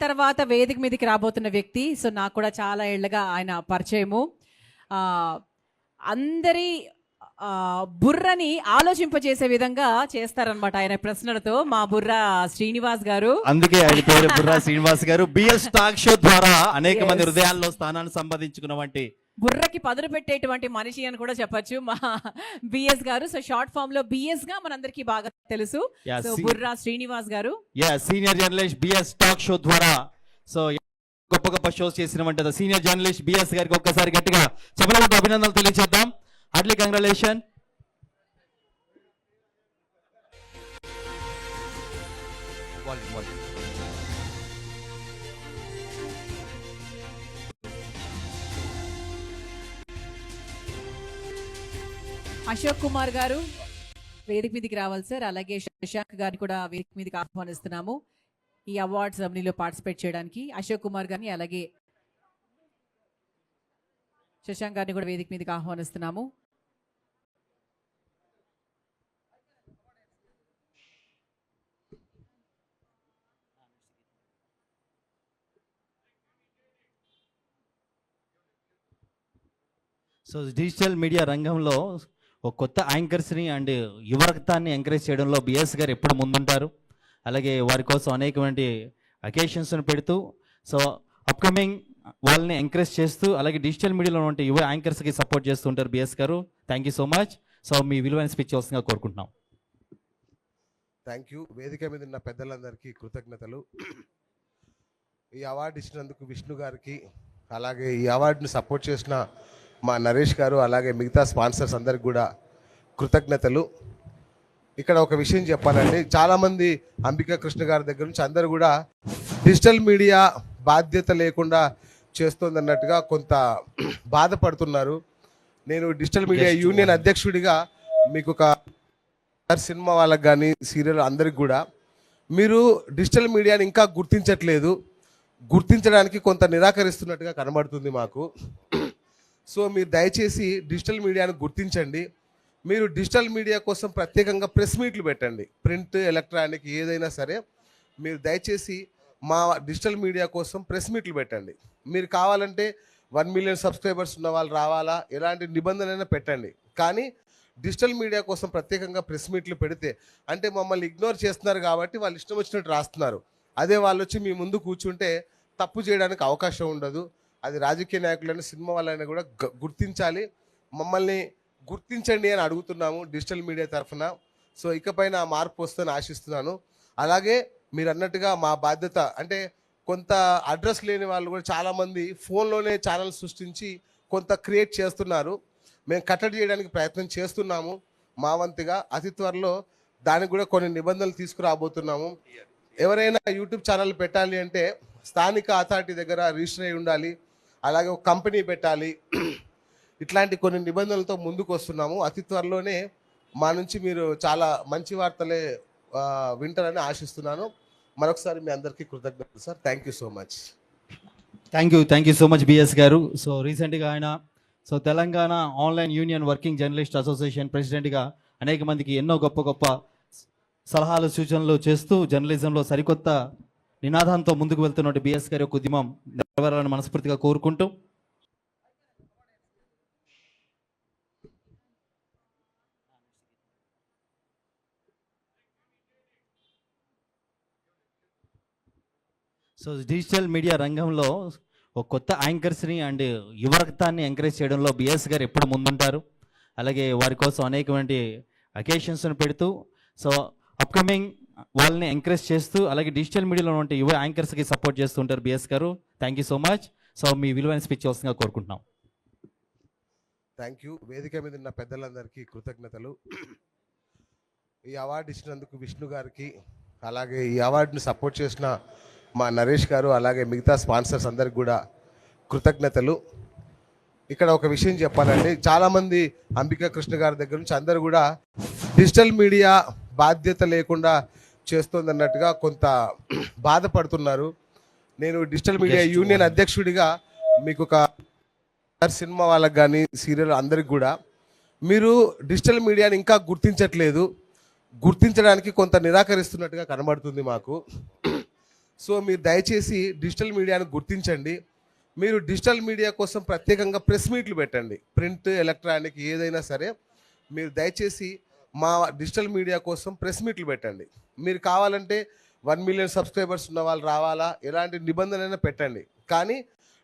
తర్వాత వేదిక మీదకి రాబోతున్న వ్యక్తి. సో నాకు కూడా చాలా ఏళ్ళగా ఆయన పరిచయము. అందరి బుర్రని ఆలోచింపజేసే విధంగా చేస్తారనమాట ఆయన ప్రశ్నలతో. మా బుర్ర శ్రీనివాస్ గారు, అందుకే ఆయన పేరు బుర్ర శ్రీనివాస్ గారు. బిఎస్ టాక్ షో ద్వారా అనేక మంది హృదయాల్లో స్థానాన్ని సంపాదించుకున్నటువంటి బుర్రకి పదును పెట్టేటువంటి మనిషి అని కూడా చెప్పొచ్చు మా బిఎస్ గారు. సో షార్ట్ ఫామ్ లో బిఎస్ గా మనందరికీ బాగా తెలుసు. సో బుర్ర శ్రీనివాస్ గారు senior journalist BS talk show ద్వారా సో గొప్ప గొప్ప షోస్ చేసినటువంటి సీనియర్ జర్నలిస్ట్ బిఎస్ గారికి ఒక్కసారి గట్టిగా చెప్పడానికి అభినందనలు తెలియజేద్దాం. Heartily congratulation. అశోక్ కుమార్ గారు వేదిక మీదకి రావాలి సార్. అలాగే శశాంక్ గారిని కూడా వేదిక మీదకి ఆహ్వానిస్తున్నాము ఈ అవార్డ్స్ సెరమనీలో పార్టిసిపేట్ చేయడానికి. అశోక్ కుమార్ గారిని అలాగే శశాంక్ గారిని కూడా వేదిక మీదకి ఆహ్వానిస్తున్నాము. సో డిజిటల్ మీడియా రంగంలో ఒక కొత్త యాంకర్స్ని అండ్ యువరక్తాన్ని ఎంకరేజ్ చేయడంలో బిఎస్ గారు ఎప్పుడు ముందుంటారు. అలాగే వారి కోసం అనేకమైన అకేషన్స్ని పెడుతూ సో అప్కమింగ్ వాళ్ళని ఎంకరేజ్ చేస్తూ అలాగే డిజిటల్ మీడియాలో ఉంటే యువ యాంకర్స్కి సపోర్ట్ చేస్తూ ఉంటారు బిఎస్ గారు. Thank you so much. So మీ విలువైన స్పీచ్ వస్తుందిగా కోరుకుంటున్నాం. Thank you. వేదిక మీద ఉన్న పెద్దలందరికీ కృతజ్ఞతలు. ఈ అవార్డు ఇచ్చినందుకు విష్ణు గారికి, అలాగే ఈ అవార్డుని సపోర్ట్ చేసిన మా నరేష్ గారు, అలాగే మిగతా స్పాన్సర్స్ అందరికి కూడా కృతజ్ఞతలు. ఇక్కడ ఒక విషయం చెప్పాలండి, చాలామంది అంబికా కృష్ణ గారి దగ్గర నుంచి అందరూ కూడా డిజిటల్ మీడియా బాధ్యత లేకుండా చేస్తుందన్నట్టుగా కొంత బాధపడుతున్నారు. నేను డిజిటల్ మీడియా యూనియన్ అధ్యక్షుడిగా మీకు ఒక సినిమా వాళ్ళకి కానీ సీరియల్ అందరికి కూడా మీరు డిజిటల్ మీడియాని ఇంకా గుర్తించట్లేదు, గుర్తించడానికి కొంత నిరాకరిస్తున్నట్టుగా కనబడుతుంది మాకు. సో మీరు దయచేసి డిజిటల్ మీడియాను గుర్తించండి. మీరు డిజిటల్ మీడియా కోసం ప్రత్యేకంగా ప్రెస్ మీట్లు పెట్టండి. ప్రింట్, ఎలక్ట్రానిక్ ఏదైనా సరే మీరు దయచేసి మా డిజిటల్ మీడియా కోసం ప్రెస్ మీట్లు పెట్టండి. మీరు కావాలంటే 1 మిలియన్ సబ్స్క్రైబర్స్ ఉన్న వాళ్ళు రావాలా, ఎలాంటి నిబంధనైనా పెట్టండి. కానీ డిజిటల్ మీడియా కోసం ప్రత్యేకంగా ప్రెస్ మీట్లు పెడితే అంటే మమ్మల్ని ఇగ్నోర్ చేస్తున్నారు కాబట్టి వాళ్ళు ఇష్టం వచ్చినట్టు రాస్తున్నారు. అదే వాళ్ళు వచ్చి మీ ముందు కూర్చుంటే తప్పు చేయడానికి అవకాశం ఉండదు. అది రాజకీయ నాయకులైనా సినిమా వాళ్ళైనా కూడా గుర్తించాలి. మమ్మల్ని గుర్తించండి అని అడుగుతున్నాము డిజిటల్ మీడియా తరఫున. సో ఇకపైన మార్పు వస్తుందని ఆశిస్తున్నాను. అలాగే మీరు అన్నట్టుగా మా బాధ్యత అంటే కొంత అడ్రస్ లేని వాళ్ళు కూడా చాలామంది ఫోన్లోనే ఛానల్ సృష్టించి కొంత క్రియేట్ చేస్తున్నారు. మేము కట్టడి చేయడానికి ప్రయత్నం చేస్తున్నాము మా వంతుగా. అతి త్వరలో దానికి కూడా కొన్ని నిబంధనలు తీసుకురాబోతున్నాము. ఎవరైనా యూట్యూబ్ ఛానల్ పెట్టాలి అంటే స్థానిక అథారిటీ దగ్గర రిజిస్టర్ అయి ఉండాలి, అలాగే ఒక కంపెనీ పెట్టాలి. ఇట్లాంటి కొన్ని నిబంధనలతో ముందుకు వస్తున్నాము. అతి త్వరలోనే మా నుంచి మీరు చాలా మంచి వార్తలే వింటారని ఆశిస్తున్నాను. మరొకసారి మీ అందరికీ కృతజ్ఞతలు sir. Thank you so much. Thank you so much BS గారు. సో రీసెంట్గా ఆయన Telangana online union working journalist association ప్రెసిడెంట్గా అనేక మందికి ఎన్నో గొప్ప గొప్ప సలహాలు సూచనలు చేస్తూ జర్నలిజంలో సరికొత్త నినాదంతో ముందుకు వెళ్తున్న బిఎస్ గారి యొక్క ఉద్యమం నెరవేరాలని మనస్ఫూర్తిగా కోరుకుంటూ సో డిజిటల్ మీడియా రంగంలో ఒక కొత్త యాంకర్స్ని అండ్ యువరక్తాన్ని ఎంకరేజ్ చేయడంలో బిఎస్ గారు ఎప్పుడు ముందుంటారు. అలాగే వారి కోసం అనేకమైన అకేషన్స్ని పెడుతూ సో అప్కమింగ్ వాళ్ళని ఎంకరేజ్ చేస్తూ అలాగే డిజిటల్ మీడియాలో ఉంటే యువ యాంకర్స్కి సపోర్ట్ చేస్తూ ఉంటారు బిఎస్ గారు. Thank you so much. So మీ విలువైన స్పీచ్ వస్తుందిగా కోరుకుంటున్నాం. Thank you. వేదిక మీద ఉన్న పెద్దలందరికీ కృతజ్ఞతలు. ఈ అవార్డు ఇచ్చినందుకు విష్ణు గారికి, అలాగే ఈ అవార్డుని సపోర్ట్ చేసిన మా నరేష్ గారు, అలాగే మిగతా స్పాన్సర్స్ అందరికి కూడా కృతజ్ఞతలు. ఇక్కడ ఒక విషయం చెప్పాలండి, చాలామంది అంబికా కృష్ణ గారి దగ్గర నుంచి అందరూ కూడా డిజిటల్ మీడియా బాధ్యత లేకుండా చేస్తుందన్నట్టుగా కొంత బాధపడుతున్నారు. నేను డిజిటల్ మీడియా యూనియన్ అధ్యక్షుడిగా మీకు ఒక సినిమా వాళ్ళకి కానీ సీరియల్ అందరికి కూడా మీరు డిజిటల్ మీడియాని ఇంకా గుర్తించట్లేదు, గుర్తించడానికి కొంత నిరాకరిస్తున్నట్టుగా కనబడుతుంది మాకు. సో మీరు దయచేసి డిజిటల్ మీడియాను గుర్తించండి. మీరు డిజిటల్ మీడియా కోసం ప్రత్యేకంగా ప్రెస్ మీట్లు పెట్టండి. ప్రింట్, ఎలక్ట్రానిక్ ఏదైనా సరే మీరు దయచేసి మా డిజిటల్ మీడియా కోసం ప్రెస్ మీట్లు పెట్టండి. మీరు కావాలంటే 1 మిలియన్ సబ్స్క్రైబర్స్ ఉన్న వాళ్ళు రావాలా, ఎలాంటి నిబంధనైనా పెట్టండి. కానీ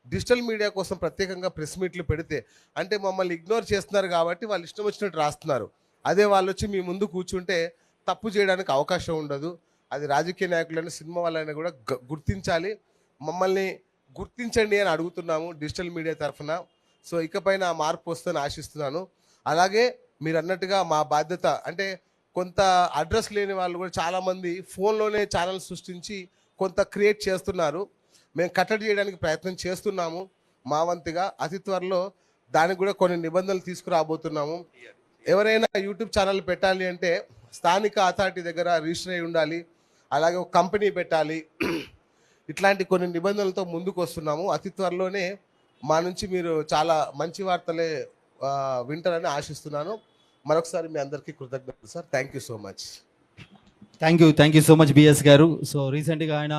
డిజిటల్ మీడియా కోసం ప్రత్యేకంగా ప్రెస్ మీట్లు పెడితే, అంటే మమ్మల్ని ఇగ్నోర్ చేస్తున్నారు కాబట్టి వాళ్ళు ఇష్టం వచ్చినట్టు రాస్తున్నారు. అదే వాళ్ళు వచ్చి మీ ముందు కూర్చుంటే తప్పు చేయడానికి అవకాశం ఉండదు. అది రాజకీయ నాయకులైనా సినిమా వాళ్ళైనా కూడా గుర్తించాలి. మమ్మల్ని గుర్తించండి అని అడుగుతున్నాము డిజిటల్ మీడియా తరఫున. సో ఇకపైన ఆ మార్పు వస్తుందని ఆశిస్తున్నాను. అలాగే మీరు అన్నట్టుగా మా బాధ్యత అంటే కొంత అడ్రస్ లేని వాళ్ళు కూడా చాలామంది ఫోన్లోనే ఛానల్ సృష్టించి కొంత క్రియేట్ చేస్తున్నారు. మేము కట్టడి చేయడానికి ప్రయత్నం చేస్తున్నాము మా వంతుగా. అతి త్వరలో దానికి కూడా కొన్ని నిబంధనలు తీసుకురాబోతున్నాము. ఎవరైనా యూట్యూబ్ ఛానల్ పెట్టాలి అంటే స్థానిక అథారిటీ దగ్గర రిజిస్టర్ అయి ఉండాలి, అలాగే ఒక కంపెనీ పెట్టాలి. ఇట్లాంటి కొన్ని నిబంధనలతో ముందుకు వస్తున్నాము. అతి త్వరలోనే మా నుంచి మీరు చాలా మంచి వార్తలే వింటారని ఆశిస్తున్నాను. మరొకసారి మీ అందరికీ కృతజ్ఞతలు sir. Thank you so much. Thank you so much BS గారు. సో రీసెంట్గా ఆయన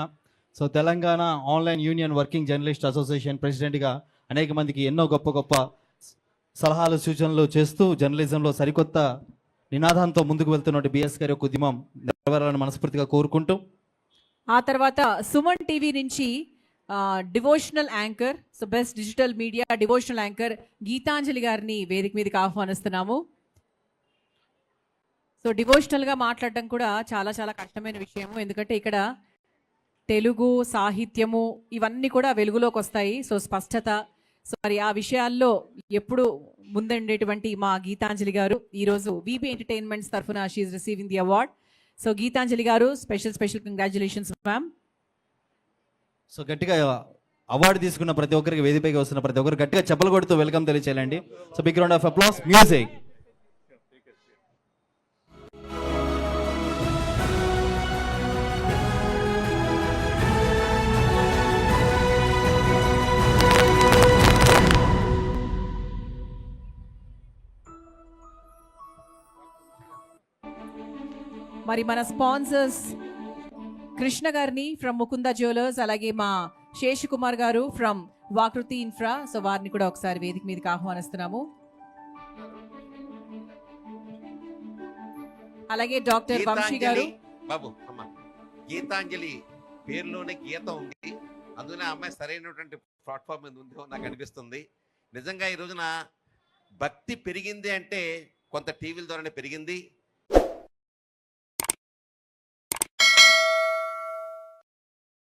Telangana online union working journalist association ప్రెసిడెంట్గా అనేక మందికి ఎన్నో గొప్ప గొప్ప సలహాలు సూచనలు చేస్తూ జర్నలిజంలో సరికొత్త నినాదంతో ముందుకు వెళ్తున్న బిఎస్ గారి యొక్క ఉద్యమం నెరవేరాలని మనస్ఫూర్తిగా కోరుకుంటూ, ఆ తర్వాత సుమన్ టీవీ నుంచి devotional anchor, so best digital media devotional anchor Geetanjali గారిని వేదిక మీదకి ఆహ్వానిస్తున్నాము. సో డివోషనల్గా మాట్లాడడం కూడా చాలా చాలా కష్టమైన విషయము, ఎందుకంటే ఇక్కడ తెలుగు సాహిత్యము ఇవన్నీ కూడా వెలుగులోకి వస్తాయి. సో స్పష్టత, సో మరి ఆ విషయాల్లో ఎప్పుడు ముందుండేటువంటి మా గీతాంజలి గారు ఈరోజు వీబీ ఎంటర్టైన్మెంట్స్ తరఫున she receiving the award. So Geetanjali గారు స్పెషల్ కంగ్రాచులేషన్స్ మ్యామ్. సో గట్టిగా అవార్డు తీసుకున్న ప్రతి ఒక్కరికి, వేదికపైకి వస్తున్న ప్రతి ఒక్కరు గట్టిగా చెప్పలు కొడుతూ వెల్కమ్ తెలియచేయాలండి. So big round of applause, music. మరి మన స్పాన్సర్స్ కృష్ణ గారిని ఫ్రమ్ ముకుంద జ్యువెలర్స్, అలాగే మా శేషకుమార్ గారు ఫ్రమ్ వాకృతి ఇన్ఫ్రా, సో వారిని కూడా ఒకసారి వేదిక మీదకి ఆహ్వానిస్తున్నాము. అలాగే డాక్టర్ వంశీ గారు. బాబు అమ్మ, గీతాంజలి పేరులోనే గీత ఉంది, అందుకనే అమ్మాయి సరైనటువంటి ప్లాట్ఫామ్ మీద ఉందో నాకు అనిపిస్తుంది. నిజంగా ఈ రోజున భక్తి పెరిగింది అంటే కొంత టీవీల ద్వారానే పెరిగింది.